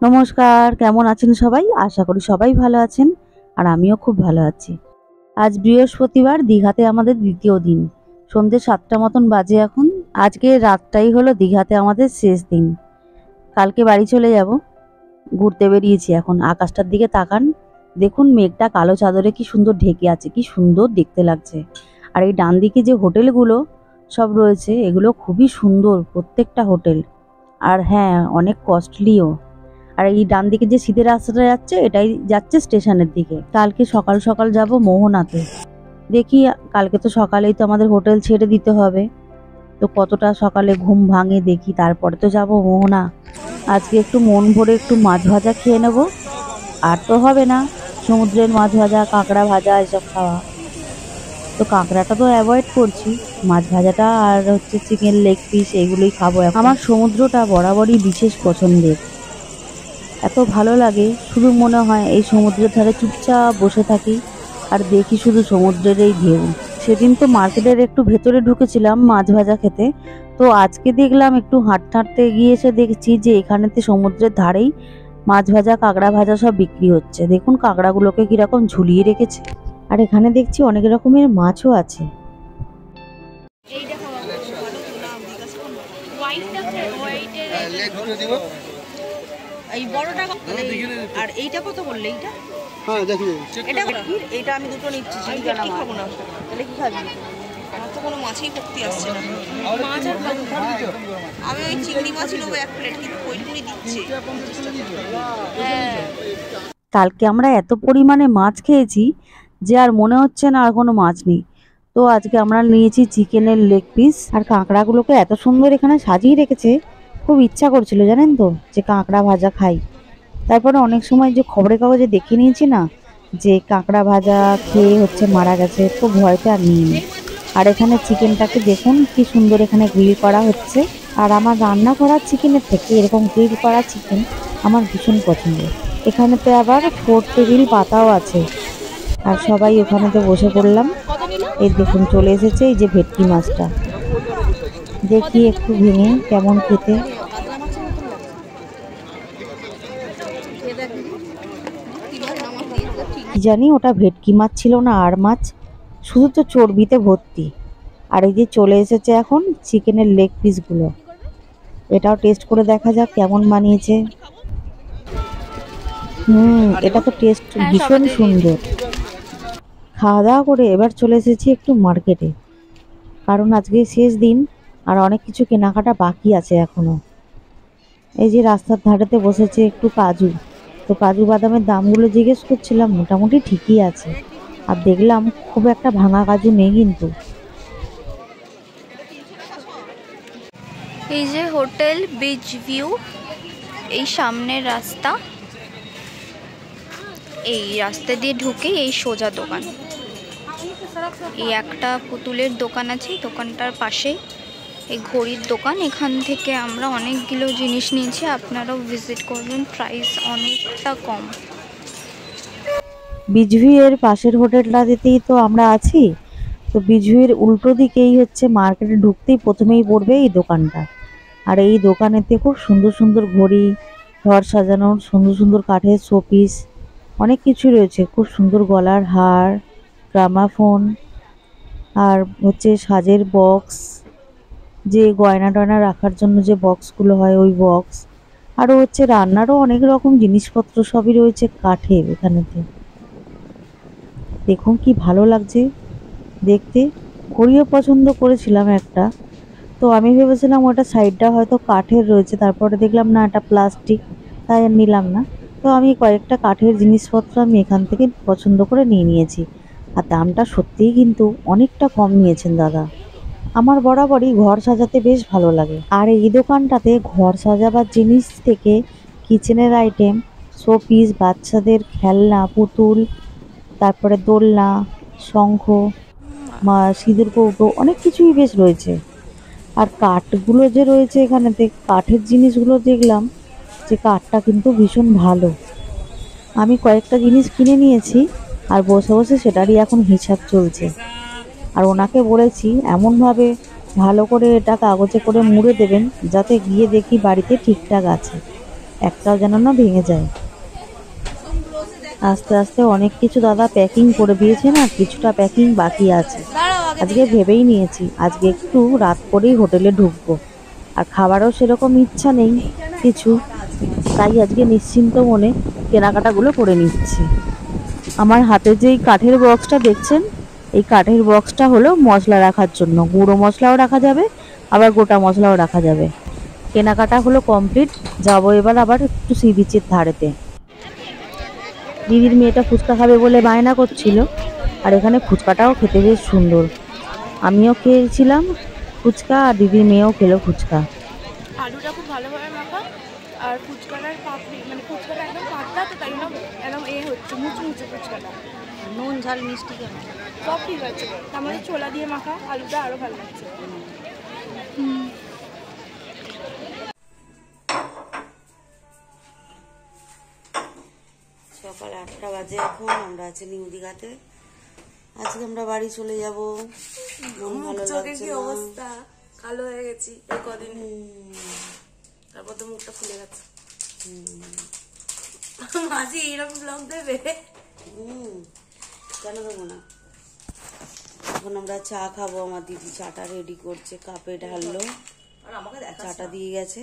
নমস্কার, কেমন আছেন সবাই? আশা করি সবাই ভালো আছেন আর আমিও খুব ভালো আছি। আজ বৃহস্পতিবার, দীঘাতে আমাদের দ্বিতীয় দিন। সন্ধ্যে ৭টা মতন বাজে এখন। আজকে রাতটাই হলো দীঘাতে আমাদের শেষ দিন। কালকে বাড়ি চলে যাব। ঘুরতে বেরিয়েছি এখন। আকাশটার দিকে তাকান, দেখুন মেঘটা কালো চাদরে কি সুন্দর ঢেকে আছে, কি সুন্দর দেখতে লাগছে। আর এই ডান দিকে যে হোটেলগুলো সব রয়েছে, এগুলো খুবই সুন্দর প্রত্যেকটা হোটেল। আর হ্যাঁ, অনেক কস্টলিও। আর এই ডান দিকে যে সিধে রাস্তাটা যাচ্ছে, এটাই যাচ্ছে স্টেশনের দিকে। কালকে সকাল সকাল যাব মোহনাতে। দেখি, কালকে তো সকালেই তো আমাদের হোটেল ছেড়ে দিতে হবে। তো কতটা সকালে ঘুম ভাঙে দেখি, তারপরে তো যাব মোহনা। আজকে একটু মন ভরে একটু মাছ ভাজা খেয়ে নেব। আর তো হবে না সমুদ্রের মাছ ভাজা, কাঁকড়া ভাজা এসব খাওয়া। তো কাঁকড়াটা তো অ্যাভয়েড করছি, মাছ ভাজাটা আর হচ্ছে চিকেন লেগ পিস এগুলোই খাবো। আমার সমুদ্রটা বরাবরই বিশেষ পছন্দের। এত ভালো লাগে, শুধু মনে হয় এই সমুদ্রের ধারে চুপচাপ বসে থাকি আর দেখি শুধু সমুদ্রের এই ঢেউ। সেদিন তো মার্কেটের একটু ভেতরে ঢুকেছিলাম মাছ ভাজা খেতে। তো আজকে দেখলাম একটু হাঁটতে হাঁটতে এগিয়ে এসে দেখছি যে এখানেতে সমুদ্রের ধারেই মাছ ভাজা, কাঁকড়া ভাজা সব বিক্রি হচ্ছে। দেখুন কাঁকড়াগুলোকে কিরকম ঝুলিয়ে রেখেছে। আর এখানে দেখছি অনেক রকমের মাছও আছে। এই বড়টা আর এইটা কত বললে? এইটা হ্যাঁ দেখি এটা এইটা আমি দুটো নিচ্ছি। চিংড়ি খাবো না, তাহলে কি খাবি? আমার তো কোনো মাছই ভক্তি আসছে না। মাছ আর আমি ওই চিংড়ি মাছই নেবো 1 প্লেট, কিন্তু কইটুনি দিচ্ছে। হ্যাঁ, কালকে আমরা এত পরিমাণে মাছ খেয়েছি যে আর মনে হচ্ছে না আর কোনো মাছ নেই। তো আজকে আমরা নিয়েছি চিকেনের লেগ পিস। আর কাঁকড়াগুলোকে এত সুন্দর এখানে সাজিয়ে রেখেছে, খুব ইচ্ছা করছিল জানেন তো যে কাঁকড়া ভাজা খাই। তারপরে অনেক সময় যে খবরের কাগজে দেখে নিয়েছি না যে কাঁকড়া ভাজা খেয়ে হচ্ছে মারা গেছে, তো ভয়তে আর নিইনি। আর এখানে চিকেনটাকে দেখুন কি সুন্দর এখানে গ্রিল করা হচ্ছে। আর আমার রান্না করা চিকেনের থেকে এরকম গ্রিল করা চিকেন আমার ভীষণ পছন্দ। এখানেতে আবার 4 টেবিল পাতাও আছে। আর সবাই ওখানেতে বসে পড়লাম। এই দেখুন চলে এসেছে এই যে ভেটকি মাছটা। দেখি একটু ভেঙে কেমন খেতে। কি জানি ওটা ভেটকি মাছ ছিল না আর মাছ, শুধু তো চর্বিতে ভর্তি। আর এই যে চলে এসেছে এখন চিকেনের লেগ পিসগুলো। এটাও টেস্ট করে দেখা যাক কেমন বানিয়েছে। এটা তো টেস্ট ভীষণ সুন্দর। খাওয়া দাওয়া করে এবার চলে এসেছি একটু মার্কেটে, কারণ আজকে শেষ দিন আর অনেক কিছু কেনাকাটা বাকি আছে এখনো। এই যে রাস্তার ধারেতে বসেছে একটু কাজু। তো কাজু বাদামের দামগুলো জিজ্ঞেস করছিলাম, মোটামুটি ঠিকই আছে। আর দেখলাম খুব একটা ভাঙা কাজু নেই কিন্তু। এই যে হোটেল বিচ ভিউ, এই সামনের রাস্তা, এই রাস্তা দিয়ে ঢুকে এই সোজা দোকান। এই একটা পুতুলের দোকান আছে, দোকানটার পাশেই এই ঘড়ির দোকান। এখান থেকে আমরা অনেকগুলো জিনিস নিয়েছি, আপনারাও ভিজিট করবেন, প্রাইস অনেকটা কম। বিচ ভিউ এর পাশের হোটেলটাতেই তো আমরা আছি। তো বিচ ভিউ এর উল্টো দিকেই হচ্ছে মার্কেটে ঢুকতেই প্রথমেই পড়বে এই দোকানটা। আর এই দোকানেতে খুব সুন্দর সুন্দর ঘড়ি, ঘর সাজানোর সুন্দর সুন্দর কাঠের শোপিস অনেক কিছু রয়েছে। খুব সুন্দর গলার হার, গ্রামাফোন, আর হচ্ছে সাজের বক্স, যে গয়না টয়না রাখার জন্য যে বক্সগুলো হয় ওই বক্স। আরও হচ্ছে রান্নারও অনেক রকম জিনিসপত্র সবই রয়েছে কাঠের এখানেতে। দেখুন কি ভালো লাগছে দেখতে। ঘড়িও পছন্দ করেছিলাম একটা, তো আমি ভেবেছিলাম ওটা সাইডটা হয়তো কাঠের রয়েছে, তারপরে দেখলাম না এটা প্লাস্টিক, তাই আর নিলাম না। তো আমি কয়েকটা কাঠের জিনিসপত্র আমি এখান থেকে পছন্দ করে নিয়ে নিয়েছি। আর দামটা সত্যিই কিন্তু অনেকটা কম নিয়েছেন দাদা। আমার বরাবরই ঘর সাজাতে বেশ ভালো লাগে। আর এই দোকানটাতে ঘর সাজাবার জিনিস থেকে কিচেনের আইটেম, শোপিস, বাচ্চাদের খেলনা, পুতুল, তারপরে দোলনা, শঙ্খ, সিঁদুর কৌটো অনেক কিছুই বেশ রয়েছে। আর কাঠগুলো যে রয়েছে এখানেতে, কাঠের জিনিসগুলো দেখলাম যে কাঠটা কিন্তু ভীষণ ভালো। আমি কয়েকটা জিনিস কিনে নিয়েছি আর বসে বসে সেটারই এখন হিসাব চলছে। আর ওনাকে বলেছি এমনভাবে ভালো করে এটা কাগজে করে মুড়ে দেবেন যাতে গিয়ে দেখি বাড়িতে ঠিকঠাক আছে। একটাও যেন না ভেঙে যায়। আস্তে আস্তে অনেক কিছু দাদা প্যাকিং করে দিয়েছে, না কিছুটা প্যাকিং বাকি আছে। আজকে ভেবেই নিয়েছি আজকে একটু রাত করেই হোটেলে ঢুকবো, আর খাবারও সেরকম ইচ্ছা নেই কিছু, তাই আজকে নিশ্চিন্ত মনে কেনাকাটাগুলো করে নিচ্ছি। আমার হাতে যে এই কাঠের বক্সটা দেখছেন, এই কাঠের বক্সটা হলো মশলা রাখার জন্য। গুঁড়ো মশলাও রাখা যাবে, আবার গোটা মশলাও রাখা যাবে। কেনাকাটা হলো কমপ্লিট, যাবো এবার আবার একটু সি বিচের ধারেতে। দিদির মেয়েটা ফুচকা খাবে বলে বায়না করছিল, আর এখানে ফুচকাটাও খেতে বেশ সুন্দর। আমিও খেয়েছিলাম ফুচকা, আর দিদির মেয়েও খেলো ফুচকা। আলুটা খুব ভালোভাবে মাখা, আর ফুচকাটার পাপড়ি মানে ফুচকাটা একদম পাতলা, তো তাই জন্য একদম হচ্ছে মুচমুচে ফুচকাটা। নুন ঝাল মিষ্টি কেন সব ঠিক আছে, তার মধ্যে ছোলা দিয়ে মাখা আলুটা আরও ভালো লাগছে। সকাল 8টা বাজে এখন, আমরা আছি নিউ দীঘাতে। আজকে আমরা বাড়ি চলে যাব। মন ভালো লাগছে না, অবস্থা কালো হয়ে গেছি এই কদিন, তারপর তো মুখটা ফুলে গেছে। মাঝে এরকম ব্লগ দেবে? কেন দেবো না। এখন আমরা চা খাবো, আমার দিদি চাটা রেডি করছে, কাপে ঢাললো, চাটা দিয়ে গেছে।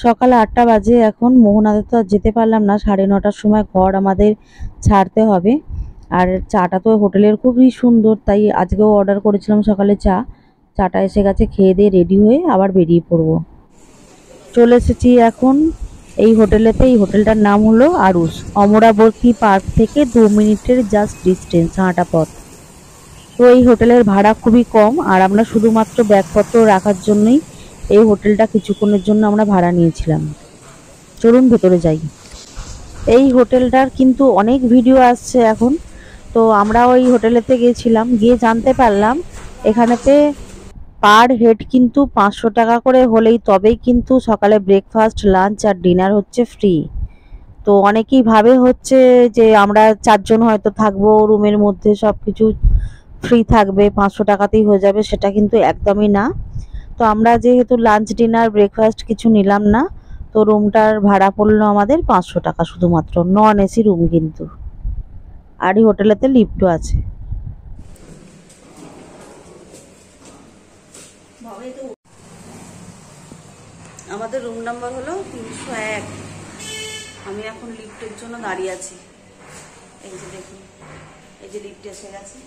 সকাল 8টা বাজে এখন। মোহনাতে তো যেতে পারলাম না, 9:30টার সময় ঘর আমাদের ছাড়তে হবে। আর চাটা তো হোটেলের খুবই সুন্দর, তাই আজকেও অর্ডার করেছিলাম সকালে চাটা এসে গেছে। খেয়ে দিয়ে রেডি হয়ে আবার বেরিয়ে পড়বো। চলে এসেছি এখন এই হোটেলেতে। এই হোটেলটার নাম হলো আরুষ। অমরাবতী পার্ক থেকে 2 মিনিটের জাস্ট ডিস্টেন্স, হাঁটা পথ। তো এই হোটেলের ভাড়া খুবই কম, আর আমরা শুধুমাত্র ব্যাগপত্র রাখার জন্যই এই হোটেলটা কিছুক্ষণের জন্য আমরা ভাড়া নিয়েছিলাম। চলুন ভেতরে যাই। এই হোটেলটার কিন্তু অনেক ভিডিও আসছে এখন, তো আমরা ওই হোটেলেতে গিয়েছিলাম, গিয়ে জানতে পারলাম এখানেতে পার হেড কিন্তু 500 টাকা করে হলেই তবেই কিন্তু সকালে ব্রেকফাস্ট, লাঞ্চ আর ডিনার হচ্ছে ফ্রি। তো অনেকেই ভাবে হচ্ছে যে আমরা 4 জন হয়তো থাকবো রুমের মধ্যে, সব কিছু ফ্রি থাকবে, 500 টাকাতেই হয়ে যাবে, সেটা কিন্তু একদমই না। তো আমরা যেহেতু লাঞ্চ ডিনার ব্রেকফাস্ট কিছু নিলাম না, তো রুমটার ভাড়া পড়লো আমাদের 500 টাকা শুধুমাত্র। নন এসি রুম কিন্তু, আর এই হোটেলেতে লিফটও আছে। আমাদের রুম নাম্বার হলো 301। আমি এখন লিফটের জন্য দাঁড়িয়ে আছি। এই যে দেখুন, এই যে লিফট এসে গেছে।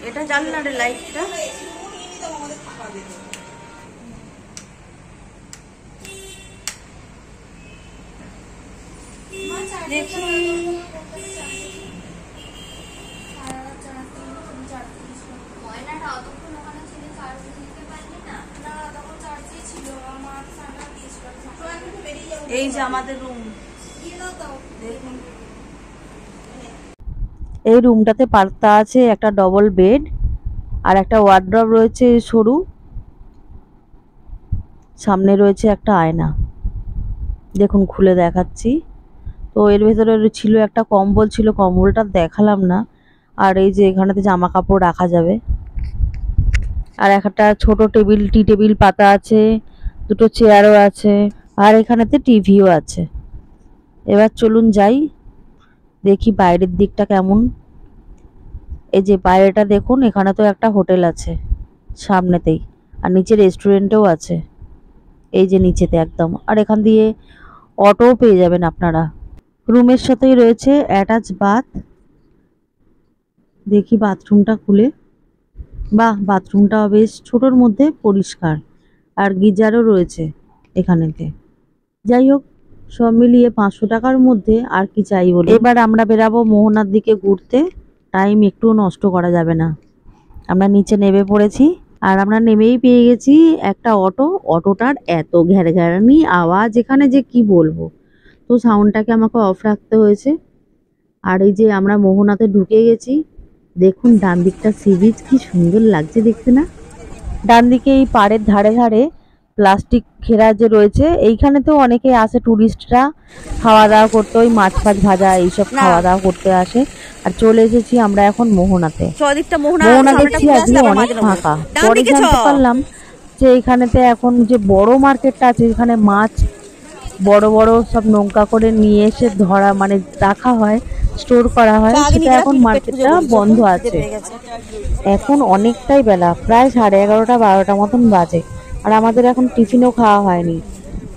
এটা জানলার লাইটটা। এই যে আমাদের রুম দেখুন। এই রুমটাতে পাতা আছে, একটা ডবল বেড আর একটা ওয়ার্ড্রব রয়েছে সরু, সামনে রয়েছে একটা আয়না। দেখুন খুলে দেখাচ্ছি। তো এর ভেতরে ছিল একটা কম্বল, ছিল কম্বলটা দেখালাম না। আর এই যে এখানেতে জামা কাপড় রাখা যাবে, আর একটা ছোট টেবিল, টি টেবিল পাতা আছে, দুটো চেয়ারও আছে, আর এখানেতে টিভিও আছে। এবার চলুন যাই, দেখি বাইরের দিকটা কেমন। এই যে বাইরেটা দেখুন, এখানে তো একটা হোটেল আছে সামনেতেই, আর নিচে রেস্টুরেন্টও আছে এই যে নিচেতে একদম। আর এখান দিয়ে অটোও পেয়ে যাবেন আপনারা। রুমের সাথেই রয়েছে অ্যাটাচ বাথ। দেখি বাথরুমটা খুলে, বাহ বাথরুমটা বেশ ছোটোর মধ্যে পরিষ্কার, আর গিজারও রয়েছে এখানেতে। যাই হোক, সব মিলিয়ে 500 টাকার মধ্যে আর কি চাই বলে। এবার আমরা বেরাবো মোহনার দিকে ঘুরতে, টাইম একটু নষ্ট করা যাবে না। আমরা নিচে নেমে পড়েছি, আর আমরা নেমেই পেয়ে গেছি একটা অটো। অটোটার এত ঘ্যারঘ্যারানি আওয়াজ এখানে যে কি বলবো, তো সাউন্ডটাকে আমাকে অফ রাখতে হয়েছে। আর এই যে আমরা মোহনাতে ঢুকে গেছি, দেখুন ডান দিকটা সি বিচ কি সুন্দর লাগছে দেখতে না। ডান দিকে এই পাড়ের ধারে ধারে প্লাস্টিক ঘেরা যে রয়েছে, এইখানেতেও অনেকে আসে টুরিস্টরা খাওয়া দাওয়া করতে, ওই মাছ ফাছ ভাজা এইসব খাওয়া দাওয়া করতে আসে। আর চলে এসেছি আমরা এখন মোহনাতে। মোহনা দেখছি আজকে অনেক ফাঁকা। পরে জানতে পারলাম যে এইখানেতে এখন যে বড় মার্কেটটা আছে, এখানে মাছ বড় বড় সব নৌকা করে নিয়ে এসে ধরা মানে রাখা হয়, স্টোর করা হয়, সেটা এখন মার্কেটটা বন্ধ আছে। এখন অনেকটাই বেলা, প্রায় 11:30 12টা মতন বাজে, আর আমাদের এখন টিফিনও খাওয়া হয়নি।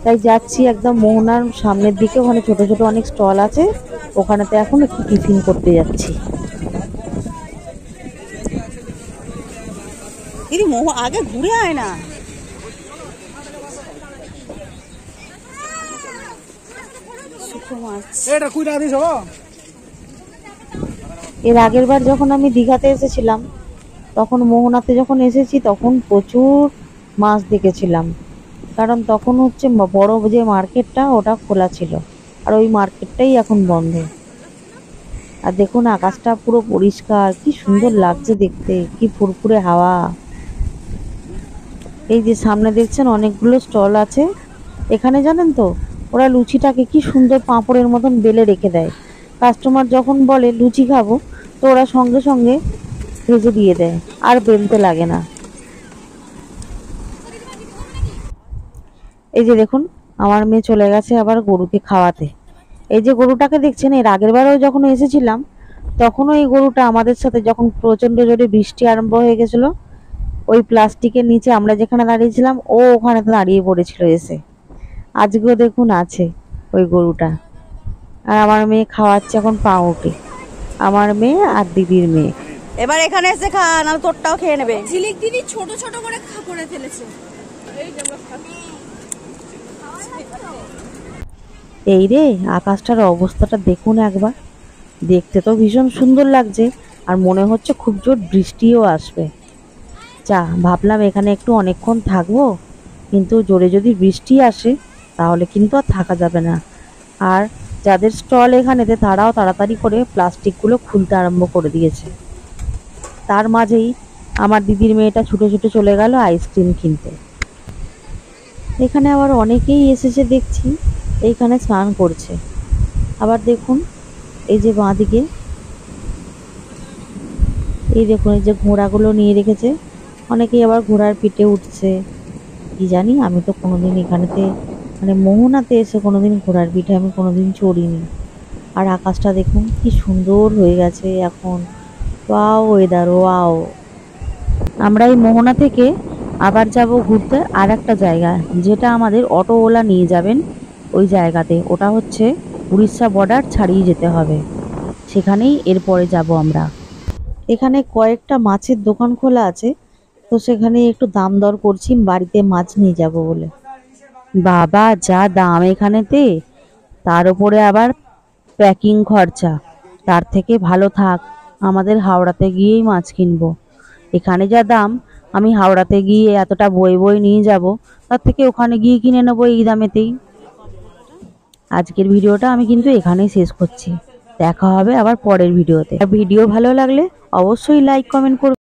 তাই যাচ্ছি একদম মোহনার সামনের দিকে, ওখানে ছোট ছোট অনেক স্টল আছে, ওখানেতে এখন একটু টিফিন করতে যাচ্ছি। আগে ঘুরে আয় না। এর আগের বার যখন আমি দীঘাতে এসেছিলাম, তখন মোহনাতে যখন এসেছি তখন প্রচুর মাছ দেখেছিলাম, কারণ তখন হচ্ছে বড় যে মার্কেটটা ওটা খোলা ছিল, আর ওই মার্কেটটাই এখন বন্ধ। আর দেখুন আকাশটা পুরো পরিষ্কার, কি সুন্দর লাগছে দেখতে, কি ফুরফুরে হাওয়া। এই যে সামনে দেখছেন অনেকগুলো স্টল আছে, এখানে জানেন তো ওরা লুচিটাকে কি সুন্দর পাঁপড়ের মতন বেলে রেখে দেয়। কাস্টমার যখন বলে লুচি খাবো, তো ওরা সঙ্গে সঙ্গে ভেজে দিয়ে দেয়, আর বেলতে লাগে না। এই যে দেখুন আমার মেয়ে চলে গেছে আবার গরুকে খাওয়াতে। এই যে গরুটাকে দেখছেন, এর আগের বারেও যখন এসেছিলাম তখনও এই গরুটা আমাদের সাথে, যখন প্রচন্ড জোরে বৃষ্টি আরম্ভ হয়ে গেছিল, ওই প্লাস্টিকের নিচে আমরা যেখানে দাঁড়িয়েছিলাম ও ওখানে দাঁড়িয়ে পড়েছিল এসে। আজকেও দেখুন আছে ওই গরুটা। আর আমার মেয়ে খাওয়াচ্ছে এখন পাউরুটি, আমার মেয়ে আর দিদির মেয়ে। এবার এখানে এসে খা, না তোরটাও খেয়ে নেবে। ঝিলিক দিদি ছোট ছোট করে করে ফেলেছে। এই রে, আকাশটার অবস্থাটা দেখুন একবার, দেখতে তো ভীষণ সুন্দর লাগছে, আর মনে হচ্ছে খুব জোর বৃষ্টিও আসবে। যা ভাবলাম এখানে একটু অনেকক্ষণ থাকবো, কিন্তু জোরে যদি বৃষ্টি আসে তাহলে কিন্তু আর থাকা যাবে না। আর যাদের স্টল এখানেতে, তারাও তাড়াতাড়ি করে প্লাস্টিকগুলো খুলতে আরম্ভ করে দিয়েছে। তার মাঝেই আমার দিদির মেয়েটা ছুটে ছুটে চলে গেল আইসক্রিম কিনতে। এখানে আবার অনেকেই এসেছে দেখছি, এইখানে স্নান করছে। আবার দেখুন এই যে বাঁদিকে, এই দেখুন এই যে ঘোড়াগুলো নিয়ে রেখেছে, অনেকেই আবার ঘোড়ার পিঠে উঠছে। কি জানি, আমি তো কোনোদিন এখানেতে মানে মোহনাতে এসে কোনোদিন ঘোড়ার পিঠে আমি কোনোদিন চড়িনি। আর আকাশটা দেখুন কি সুন্দর হয়ে গেছে এখন, ওয়াও ওয়েদার ওয়াও। আমরা এই মোহনা থেকে আবার যাব ঘুরতে আর একটা জায়গা, যেটা আমাদের অটোওয়ালা নিয়ে যাবেন ওই জায়গাতে। ওটা হচ্ছে উড়িষ্যা বর্ডার ছাড়িয়ে যেতে হবে, সেখানেই এরপরে যাব আমরা। এখানে কয়েকটা মাছের দোকান খোলা আছে, তো সেখানে একটু দাম দর করছি বাড়িতে মাছ নিয়ে যাব বলে। বাবা যা দাম এখানেতে, তার উপরে আবার প্যাকিং খরচা। তার থেকে ভালো থাক আমাদের হাওড়াতে গিয়েই মাছ কিনবো। এখানে যা দাম, আমি হাওড়াতে গিয়ে এতটা বই বই নিয়ে যাব, তার থেকে ওখানে গিয়ে কিনে নেবো এই দামেতেই। আজকের ভিডিওটা আমি কিন্তু এখানেই শেষ করছি, দেখা হবে আবার পরের ভিডিওতে। আর ভিডিও ভালো লাগলে অবশ্যই লাইক কমেন্ট করবেন।